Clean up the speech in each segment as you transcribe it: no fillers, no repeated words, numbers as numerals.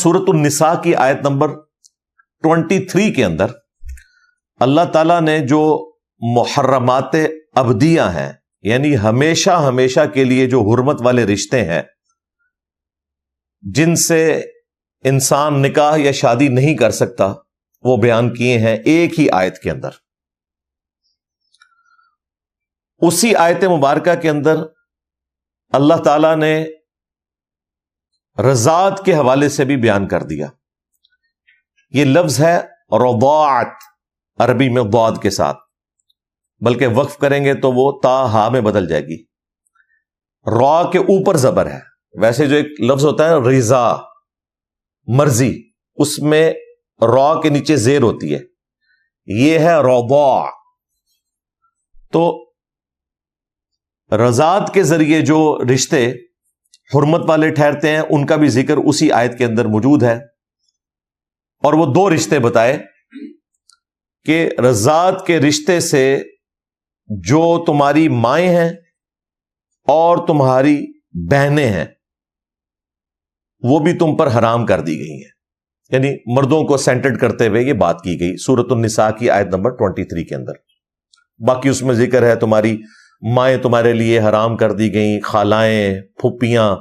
सूरत النساء की आयत नंबर 23 के अंदर अल्लाह ताला ने जो मुहर्रमात अबदियां हैं, यानी हमेशा हमेशा के लिए जो हुर्मत वाले रिश्ते हैं जिनसे इंसान निकाह या शादी नहीं कर सकता, वो बयान किए हैं एक ही आयत के अंदर। उसी आयत मुबारका के अंदर अल्लाह ताला ने रज़ात के हवाले से भी बयान कर दिया। यह लफ्ज है रज़ाअत, अरबी में दाद के साथ, बल्कि वक्फ करेंगे तो वो ता हा में बदल जाएगी। रा के ऊपर जबर है। वैसे जो एक लफ्ज होता है रिजा, मर्जी, उसमें रा के नीचे जेर होती है। यह है रज़ा। तो रज़ात के जरिए जो रिश्ते हुर्मत वाले ठहरते हैं उनका भी जिक्र उसी आयत के अंदर मौजूद है। और वो दो रिश्ते बताए कि रज़ात के रिश्ते से जो तुम्हारी माएं हैं और तुम्हारी बहनें हैं वो भी तुम पर हराम कर दी गई हैं, यानी मर्दों को सेंटर्ड करते हुए ये बात की गई सूरत النساء की आयत नंबर 23 के अंदर। बाकी उसमें जिक्र है तुम्हारी माएं तुम्हारे लिए हराम कर दी गई, खालाएं, फुप्पियां,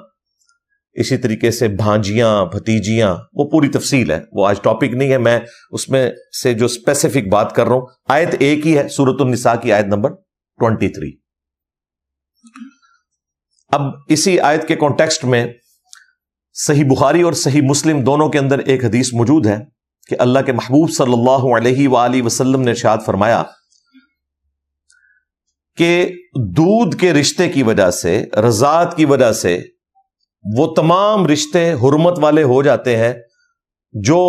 इसी तरीके से भांजियां, भतीजियां, वो पूरी तफसील है, वो आज टॉपिक नहीं है। मैं उसमें से जो स्पेसिफिक बात कर रहा हूं, आयत एक ही है, सूरत النساء की आयत नंबर 23। अब इसी आयत के कॉन्टेक्स्ट में सही बुखारी और सही मुस्लिम दोनों के अंदर एक हदीस मौजूद है कि अल्लाह के महबूब सल्लल्लाहु अलैहि वसल्लम ने इरशाद फरमाया कि दूध के रिश्ते की वजह से, रज़ात की वजह से वो तमाम रिश्ते हुर्मत वाले हो जाते हैं जो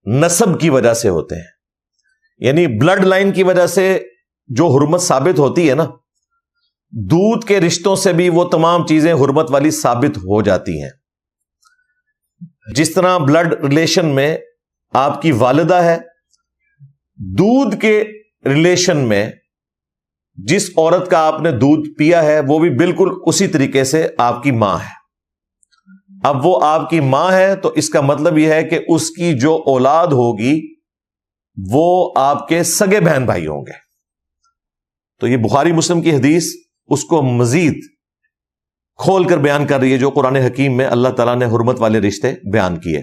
नसब की वजह से होते हैं, यानी ब्लड लाइन की वजह से जो हुर्मत साबित होती है ना, दूध के रिश्तों से भी वो तमाम चीजें हुर्मत वाली साबित हो जाती हैं। जिस तरह ब्लड रिलेशन में आपकी वालिदा है, दूध के रिलेशन में जिस औरत का आपने दूध पिया है वो भी बिल्कुल उसी तरीके से आपकी मां है। अब वो आपकी मां है तो इसका मतलब यह है कि उसकी जो औलाद होगी वो आपके सगे बहन भाई होंगे। तो ये बुखारी मुस्लिम की हदीस उसको मजीद खोल कर बयान कर रही है जो कुरान हकीम में अल्लाह ताला ने हुर्मत वाले रिश्ते बयान किए।